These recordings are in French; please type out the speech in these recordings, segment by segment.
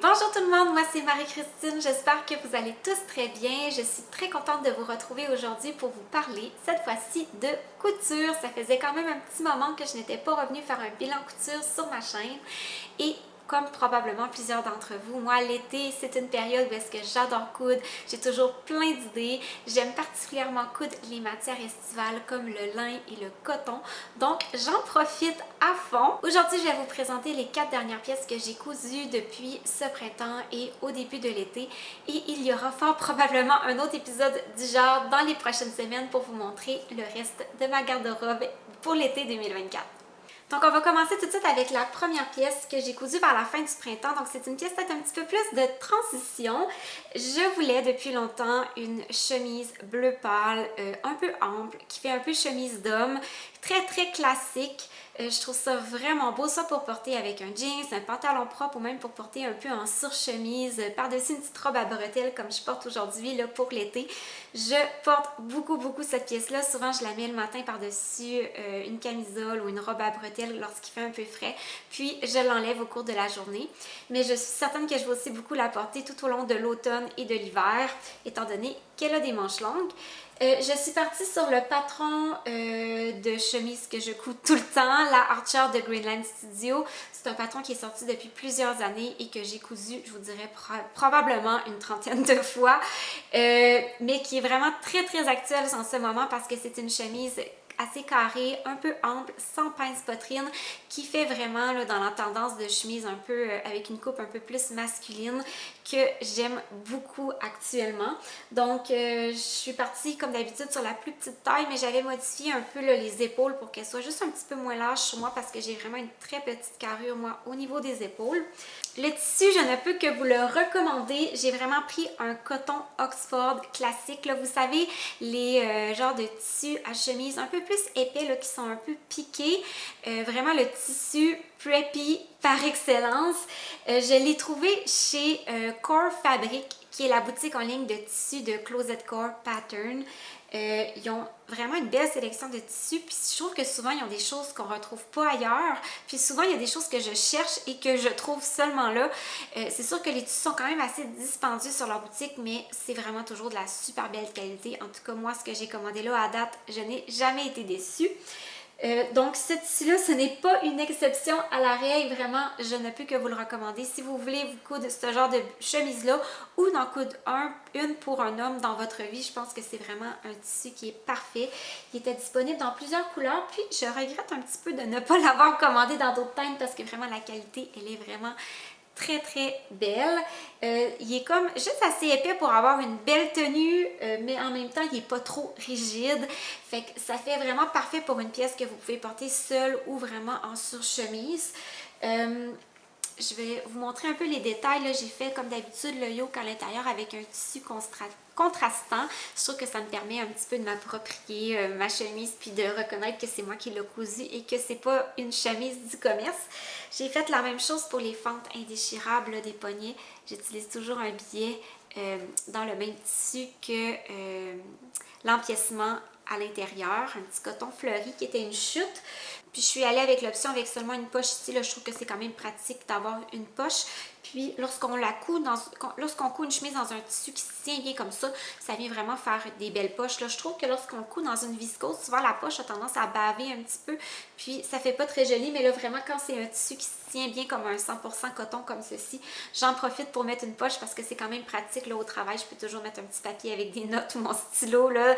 Bonjour tout le monde, moi c'est Marie-Christine, j'espère que vous allez tous très bien. Je suis très contente de vous retrouver aujourd'hui pour vous parler, cette fois-ci, de couture. Ça faisait quand même un petit moment que je n'étais pas revenue faire un bilan couture sur ma chaîne et comme probablement plusieurs d'entre vous, moi l'été c'est une période où est-ce que j'adore coudre, j'ai toujours plein d'idées, j'aime particulièrement coudre les matières estivales comme le lin et le coton, donc j'en profite à fond. Aujourd'hui je vais vous présenter les 4 dernières pièces que j'ai cousues depuis ce printemps et au début de l'été et il y aura fort probablement un autre épisode du genre dans les prochaines semaines pour vous montrer le reste de ma garde-robe pour l'été 2024. Donc on va commencer tout de suite avec la première pièce que j'ai cousue vers la fin du printemps. Donc c'est une pièce peut-être un petit peu plus de transition. Je voulais depuis longtemps une chemise bleu pâle, un peu ample, qui fait un peu chemise d'homme, très classique. Je trouve ça vraiment beau, soit pour porter avec un jeans, un pantalon propre ou même pour porter un peu en surchemise, par-dessus une petite robe à bretelles comme je porte aujourd'hui là pour l'été. Je porte beaucoup cette pièce-là. Souvent, je la mets le matin par-dessus une camisole ou une robe à bretelles lorsqu'il fait un peu frais. Puis, je l'enlève au cours de la journée. Mais je suis certaine que je vais aussi beaucoup la porter tout au long de l'automne et de l'hiver, étant donné qu'elle a des manches longues. Je suis partie sur le patron de chemise que je couds tout le temps, la Archer de Greenland Studio. C'est un patron qui est sorti depuis plusieurs années et que j'ai cousu, je vous dirais, probablement une trentaine de fois, mais qui est vraiment très actuel en ce moment parce que c'est une chemise assez carrée, un peu ample, sans pince poitrine, qui fait vraiment là, dans la tendance de chemise un peu avec une coupe un peu plus masculine que j'aime beaucoup actuellement. Donc je suis partie comme d'habitude sur la plus petite taille, mais j'avais modifié un peu là, les épaules pour qu'elles soient juste un petit peu moins larges sur moi parce que j'ai vraiment une très petite carrure moi au niveau des épaules. Le tissu, je ne peux que vous le recommander. J'ai vraiment pris un coton Oxford classique. Là, vous savez, les genres de tissus à chemise un peu plus épais là, qui sont un peu piqués. Vraiment le tissu preppy par excellence. Je l'ai trouvé chez Core Fabric, qui est la boutique en ligne de tissus de Closet Core Pattern. Ils ont vraiment une belle sélection de tissus, puis je trouve que souvent ils ont des choses qu'on retrouve pas ailleurs, puis souvent il y a des choses que je cherche et que je trouve seulement là. C'est sûr que les tissus sont quand même assez dispendieux sur leur boutique, mais c'est vraiment toujours de la super belle qualité. En tout cas moi ce que j'ai commandé là à date, je n'ai jamais été déçue. Donc ce tissu-là, ce n'est pas une exception à la règle, vraiment, je ne peux que vous le recommander. Si vous voulez vous coudre ce genre de chemise-là ou d'en coudre une pour un homme dans votre vie, je pense que c'est vraiment un tissu qui est parfait. Il était disponible dans plusieurs couleurs, puis je regrette un petit peu de ne pas l'avoir commandé dans d'autres teintes parce que vraiment la qualité, elle est vraiment très belle. Il est comme juste assez épais pour avoir une belle tenue, mais en même temps, il n'est pas trop rigide. Fait que ça fait vraiment parfait pour une pièce que vous pouvez porter seule ou vraiment en surchemise. Je vais vous montrer un peu les détails. J'ai fait comme d'habitude le yoke à l'intérieur avec un tissu contrastant. Je trouve que ça me permet un petit peu de m'approprier ma chemise puis de reconnaître que c'est moi qui l'ai cousue et que c'est pas une chemise du commerce. J'ai fait la même chose pour les fentes indéchirables des poignets. J'utilise toujours un billet dans le même tissu que l'empiècement à l'intérieur, un petit coton fleuri qui était une chute. Puis je suis allée avec l'option avec seulement une poche ici. Là, je trouve que c'est quand même pratique d'avoir une poche. Puis lorsqu'on la coud, lorsqu'on coud une chemise dans un tissu qui se tient bien comme ça, ça vient vraiment faire des belles poches. Là, je trouve que lorsqu'on coud dans une viscose, souvent la poche a tendance à baver un petit peu. Puis ça fait pas très joli, mais là vraiment quand c'est un tissu qui se tient bien comme un 100% coton comme ceci, j'en profite pour mettre une poche parce que c'est quand même pratique là au travail. Je peux toujours mettre un petit papier avec des notes ou mon stylo là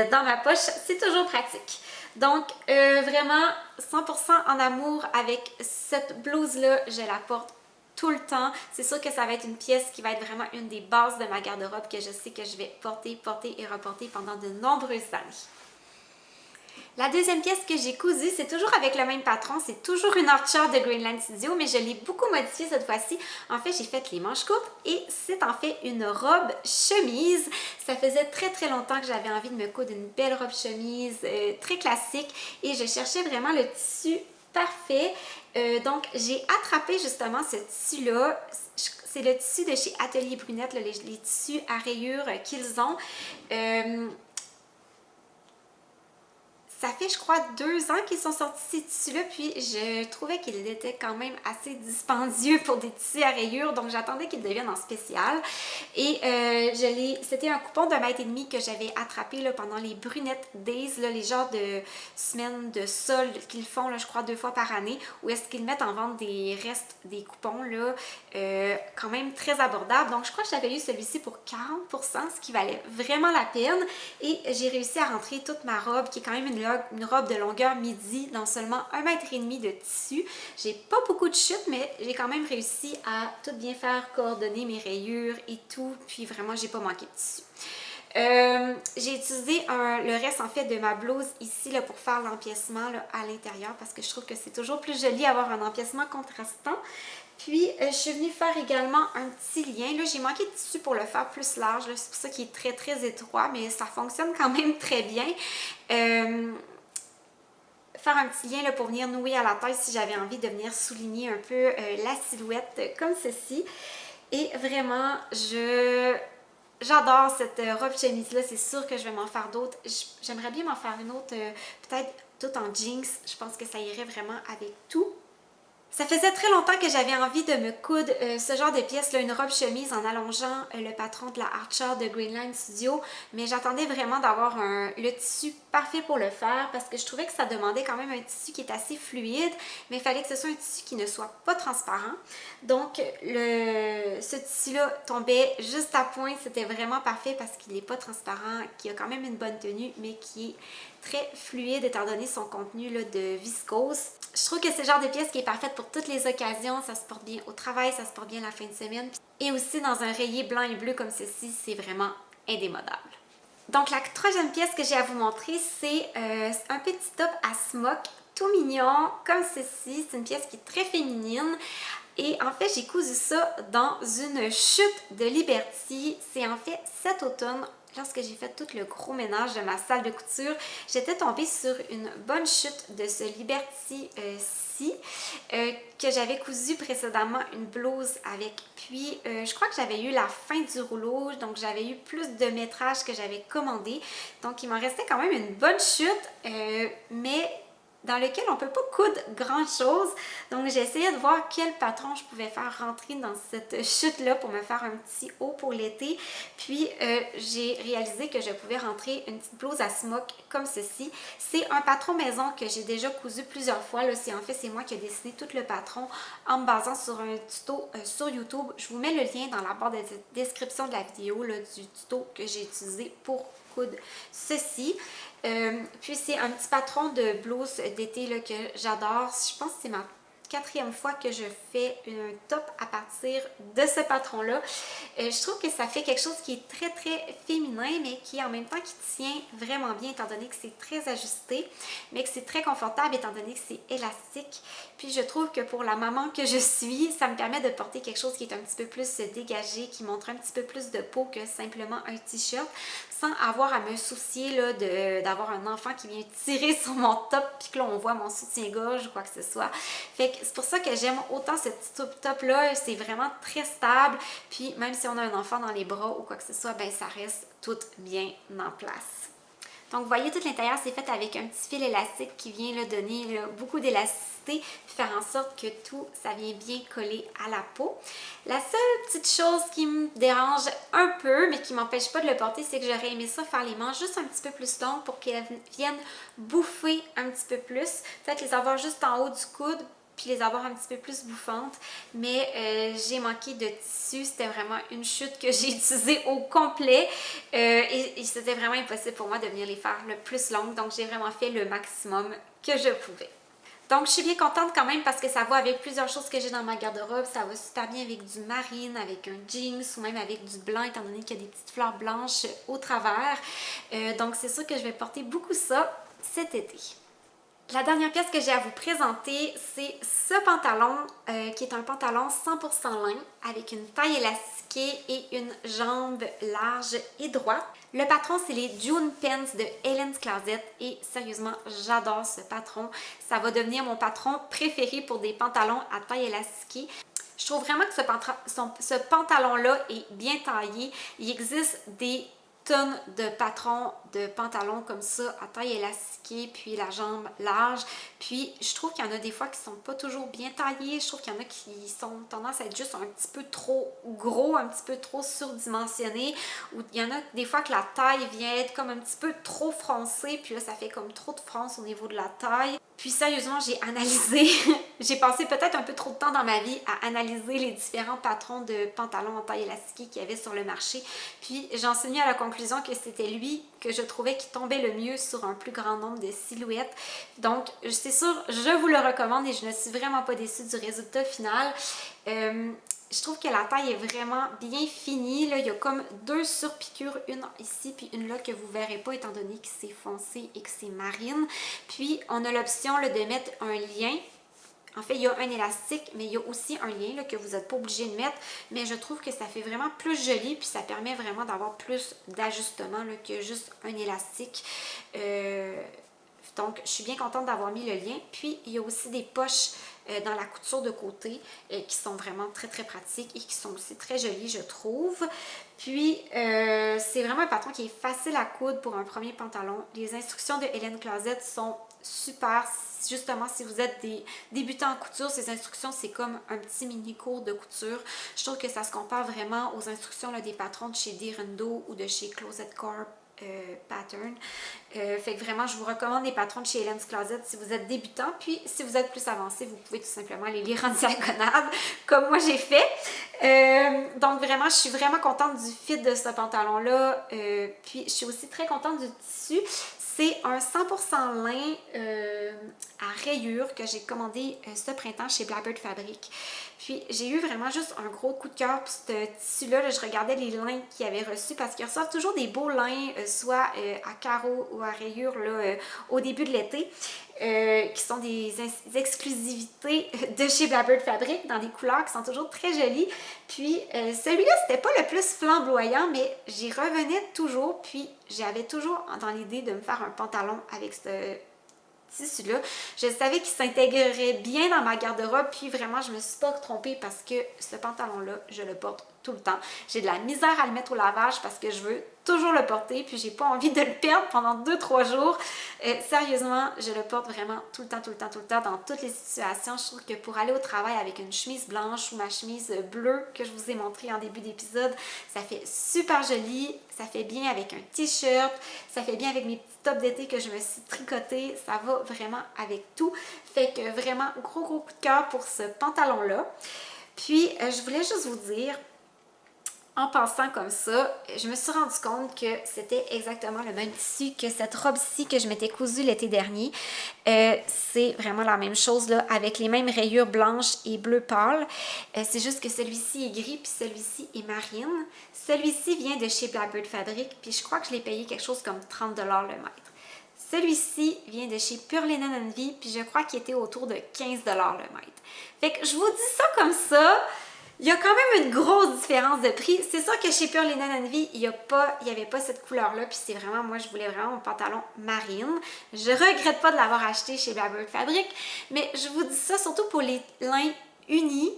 dans ma poche. C'est toujours pratique. Donc vraiment 100% en amour avec cette blouse là, je la porte tout le temps. C'est sûr que ça va être une pièce qui va être vraiment une des bases de ma garde-robe que je sais que je vais porter et reporter pendant de nombreuses années. La deuxième pièce que j'ai cousue, c'est toujours avec le même patron, c'est toujours une Archer de Greenland Studio, mais je l'ai beaucoup modifiée cette fois-ci. En fait, j'ai fait les manches courtes et c'est en fait une robe chemise. Ça faisait très longtemps que j'avais envie de me coudre une belle robe chemise, très classique, et je cherchais vraiment le tissu parfait. Donc, j'ai attrapé justement ce tissu-là. C'est le tissu de chez Atelier Brunette, là, les tissus à rayures qu'ils ont. Ça fait, je crois, 2 ans qu'ils sont sortis ces tissus-là, puis je trouvais qu'ils étaient quand même assez dispendieux pour des tissus à rayures, donc j'attendais qu'ils deviennent en spécial. Et c'était un coupon d'1,5 m que j'avais attrapé là, pendant les Brunettes Days, là, les genres de semaines de soldes qu'ils font, là, je crois, 2 fois par année, où est-ce qu'ils mettent en vente des restes, des coupons, là, quand même très abordables. Donc, je crois que j'avais eu celui-ci pour 40%, ce qui valait vraiment la peine. Et j'ai réussi à rentrer toute ma robe, qui est quand même une robe de longueur midi, dans seulement 1,5 m de tissu. J'ai pas beaucoup de chutes, mais j'ai quand même réussi à tout bien faire coordonner mes rayures et tout. Puis vraiment, j'ai pas manqué de tissu. J'ai utilisé le reste en fait de ma blouse ici là, pour faire l'empiècement à l'intérieur parce que je trouve que c'est toujours plus joli avoir un empiècement contrastant. Puis je suis venue faire également un petit lien. Là, j'ai manqué de tissu pour le faire plus large. C'est pour ça qu'il est très très étroit, mais ça fonctionne quand même très bien. Faire un petit lien là, pour venir nouer à la taille si j'avais envie de venir souligner un peu la silhouette comme ceci. Et vraiment, j'adore cette robe chemise-là. C'est sûr que je vais m'en faire d'autres. J'aimerais bien m'en faire une autre, peut-être toute en jeans. Je pense que ça irait vraiment avec tout. Ça faisait très longtemps que j'avais envie de me coudre ce genre de pièce, là, une robe chemise en allongeant le patron de la Archer de Greenline Studio, mais j'attendais vraiment d'avoir le tissu parfait pour le faire parce que je trouvais que ça demandait quand même un tissu qui est assez fluide, mais il fallait que ce soit un tissu qui ne soit pas transparent. Donc ce tissu-là tombait juste à point, c'était vraiment parfait parce qu'il n'est pas transparent, qu'il a quand même une bonne tenue, mais qui est très fluide étant donné son contenu là, de viscose. Je trouve que c'est le genre de pièce qui est parfaite pour toutes les occasions. Ça se porte bien au travail, ça se porte bien la fin de semaine. Et aussi dans un rayé blanc et bleu comme ceci, c'est vraiment indémodable. Donc la troisième pièce que j'ai à vous montrer, c'est un petit top à smock tout mignon comme ceci. C'est une pièce qui est très féminine. Et en fait, j'ai cousu ça dans une chute de Liberty. C'est en fait cet automne. Lorsque j'ai fait tout le gros ménage de ma salle de couture, j'étais tombée sur une bonne chute de ce Liberty-ci que j'avais cousu précédemment une blouse avec. Puis, je crois que j'avais eu la fin du rouleau, donc j'avais eu plus de métrage que j'avais commandé. Donc, il m'en restait quand même une bonne chute, mais dans lequel on ne peut pas coudre grand chose. Donc j'ai essayé de voir quel patron je pouvais faire rentrer dans cette chute-là pour me faire un petit haut pour l'été. Puis j'ai réalisé que je pouvais rentrer une petite blouse à smock comme ceci. C'est un patron maison que j'ai déjà cousu plusieurs fois. Là, en fait, c'est moi qui ai dessiné tout le patron en me basant sur un tuto sur YouTube. Je vous mets le lien dans la barre de description de la vidéo là, du tuto que j'ai utilisé pour coudre ceci. Puis c'est un petit patron de blouse d'été là, que j'adore. Je pense que c'est ma 4e fois que je fais un top à partir de ce patron-là. Je trouve que ça fait quelque chose qui est très très féminin, mais qui en même temps qui tient vraiment bien étant donné que c'est très ajusté, mais que c'est très confortable étant donné que c'est élastique. Puis je trouve que pour la maman que je suis, ça me permet de porter quelque chose qui est un petit peu plus dégagé, qui montre un petit peu plus de peau que simplement un t-shirt, sans avoir à me soucier d'avoir un enfant qui vient tirer sur mon top puis que là on voit mon soutien-gorge ou quoi que ce soit. Fait que c'est pour ça que j'aime autant ce petit top-là, c'est vraiment très stable, puis même si on a un enfant dans les bras ou quoi que ce soit, ben ça reste tout bien en place. Donc vous voyez, tout l'intérieur c'est fait avec un petit fil élastique qui vient là, donner là, beaucoup d'élasticité, puis faire en sorte que tout, ça vient bien coller à la peau. La seule petite chose qui me dérange un peu, mais qui m'empêche pas de le porter, c'est que j'aurais aimé ça faire les manches juste un petit peu plus longues pour qu'elles viennent bouffer un petit peu plus. Peut-être les avoir juste en haut du coude, puis les avoir un petit peu plus bouffantes, mais j'ai manqué de tissu, c'était vraiment une chute que j'ai utilisée au complet et c'était vraiment impossible pour moi de venir les faire le plus longues, donc j'ai vraiment fait le maximum que je pouvais. Donc, je suis bien contente quand même parce que ça va avec plusieurs choses que j'ai dans ma garde-robe. Ça va super bien avec du marine, avec un jeans ou même avec du blanc, étant donné qu'il y a des petites fleurs blanches au travers. Donc, c'est sûr que je vais porter beaucoup ça cet été. La dernière pièce que j'ai à vous présenter, c'est ce pantalon qui est un pantalon 100% lin avec une taille élastiquée et une jambe large et droite. Le patron, c'est les June Pants de Helen's Closet et sérieusement, j'adore ce patron. Ça va devenir mon patron préféré pour des pantalons à taille élastiquée. Je trouve vraiment que ce pantalon-là est bien taillé. Il existe des tonnes de patrons de pantalons comme ça à taille élastiquée, puis la jambe large. Puis je trouve qu'il y en a des fois qui sont pas toujours bien taillés. Je trouve qu'il y en a qui sont tendance à être juste un petit peu trop gros, un petit peu trop surdimensionnés. Ou il y en a des fois que la taille vient être comme un petit peu trop froncée, puis là ça fait comme trop de fronce au niveau de la taille. Puis sérieusement, j'ai analysé, j'ai passé peut-être un peu trop de temps dans ma vie à analyser les différents patrons de pantalons en taille élastiquée qu'il y avait sur le marché. Puis j'en suis venue à la conclusion que c'était lui que je trouvais qui tombait le mieux sur un plus grand nombre de silhouettes. Donc c'est sûr, je vous le recommande et je ne suis vraiment pas déçue du résultat final. Je trouve que la taille est vraiment bien finie. Là, il y a comme 2 surpiqûres, une ici puis une là que vous ne verrez pas étant donné que c'est foncé et que c'est marine. Puis on a l'option de mettre un lien. En fait, il y a un élastique, mais il y a aussi un lien là, que vous n'êtes pas obligé de mettre. Mais je trouve que ça fait vraiment plus joli, puis ça permet vraiment d'avoir plus d'ajustement que juste un élastique. Donc, je suis bien contente d'avoir mis le lien. Puis, il y a aussi des poches dans la couture de côté qui sont vraiment très, très pratiques et qui sont aussi très jolies, je trouve. Puis, c'est vraiment un patron qui est facile à coudre pour un premier pantalon. Les instructions de Hélène Closet sont super. Justement, si vous êtes des débutants en couture, ces instructions, c'est comme un petit mini cours de couture. Je trouve que ça se compare vraiment aux instructions des patrons de chez Direndo ou de chez Closet Corp. Pattern. Fait que vraiment, je vous recommande les patrons de chez Hélène's Closet si vous êtes débutant. Puis, si vous êtes plus avancé, vous pouvez tout simplement les lire en diagonale, comme moi j'ai fait. Donc, vraiment, je suis vraiment contente du fit de ce pantalon-là. Puis, je suis aussi très contente du tissu. C'est un 100% lin à rayures que j'ai commandé ce printemps chez Blackbird Fabric. Puis j'ai eu vraiment juste un gros coup de cœur pour ce tissu-là. Je regardais les lins qu'ils avaient reçus parce qu'ils reçoivent toujours des beaux lins, soit à carreaux ou à rayures au début de l'été, qui sont des exclusivités de chez Blackbird Fabric dans des couleurs qui sont toujours très jolies. Puis celui-là, c'était pas le plus flamboyant, mais j'y revenais toujours. Puis j'avais toujours dans l'idée de me faire un pantalon avec ce tissu-là. Je savais qu'il s'intégrerait bien dans ma garde-robe, puis vraiment, je me suis pas trompée parce que ce pantalon-là, je le porte tout le temps. J'ai de la misère à le mettre au lavage parce que je veux toujours le porter, puis j'ai pas envie de le perdre pendant 2-3 jours. Sérieusement, je le porte vraiment tout le temps, tout le temps, tout le temps, dans toutes les situations. Je trouve que pour aller au travail avec une chemise blanche ou ma chemise bleue que je vous ai montrée en début d'épisode, ça fait super joli, ça fait bien avec un t-shirt, ça fait bien avec mes petits tops d'été que je me suis tricoté, ça va vraiment avec tout. Fait que vraiment, gros coup de cœur pour ce pantalon-là. Puis, je voulais juste vous dire, en pensant comme ça, je me suis rendu compte que c'était exactement le même tissu que cette robe-ci que je m'étais cousue l'été dernier. C'est vraiment la même chose là, avec les mêmes rayures blanches et bleu pâle. C'est juste que celui-ci est gris puis celui-ci est marine. Celui-ci vient de chez Blackbird Fabric puis je crois que je l'ai payé quelque chose comme 30$ le mètre. Celui-ci vient de chez Pure Linen Envy puis je crois qu'il était autour de 15$ le mètre. Fait que je vous dis ça comme ça. Il y a quand même une grosse différence de prix. C'est sûr que chez Pure Linen Envy, il n'y avait pas cette couleur-là. Puis c'est vraiment, moi, je voulais vraiment mon pantalon marine. Je regrette pas de l'avoir acheté chez Blackbird Fabric. Mais je vous dis ça surtout pour les lins unis.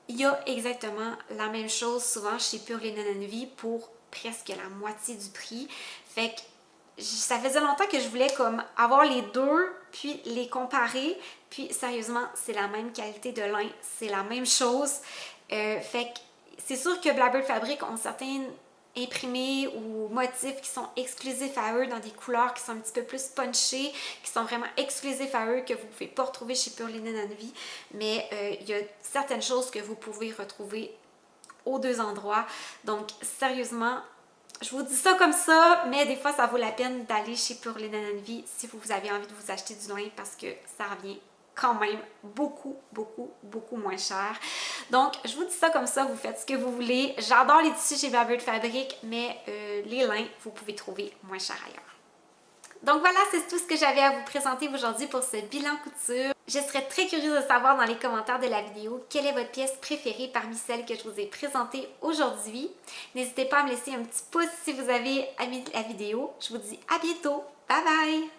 Il y a exactement la même chose souvent chez Pure Linen Envy pour presque la moitié du prix. Fait que ça faisait longtemps que je voulais comme avoir les deux, puis les comparer. Puis sérieusement, c'est la même qualité de lin, c'est la même chose. Fait que c'est sûr que Blackbird Fabric ont certains imprimés ou motifs qui sont exclusifs à eux dans des couleurs qui sont un petit peu plus punchées, qui sont vraiment exclusifs à eux, que vous ne pouvez pas retrouver chez Pure Linen Envy. Mais il y a certaines choses que vous pouvez retrouver aux deux endroits. Donc sérieusement, je vous dis ça comme ça, mais des fois, ça vaut la peine d'aller chez Pure Linen Envy si vous avez envie de vous acheter du lin parce que ça revient quand même beaucoup, beaucoup, beaucoup moins cher. Donc, je vous dis ça comme ça, vous faites ce que vous voulez. J'adore les tissus chez Blackbird Fabric, mais les lins, vous pouvez trouver moins cher ailleurs. Donc voilà, c'est tout ce que j'avais à vous présenter aujourd'hui pour ce bilan couture. Je serais très curieuse de savoir dans les commentaires de la vidéo quelle est votre pièce préférée parmi celles que je vous ai présentées aujourd'hui. N'hésitez pas à me laisser un petit pouce si vous avez aimé la vidéo. Je vous dis à bientôt. Bye bye!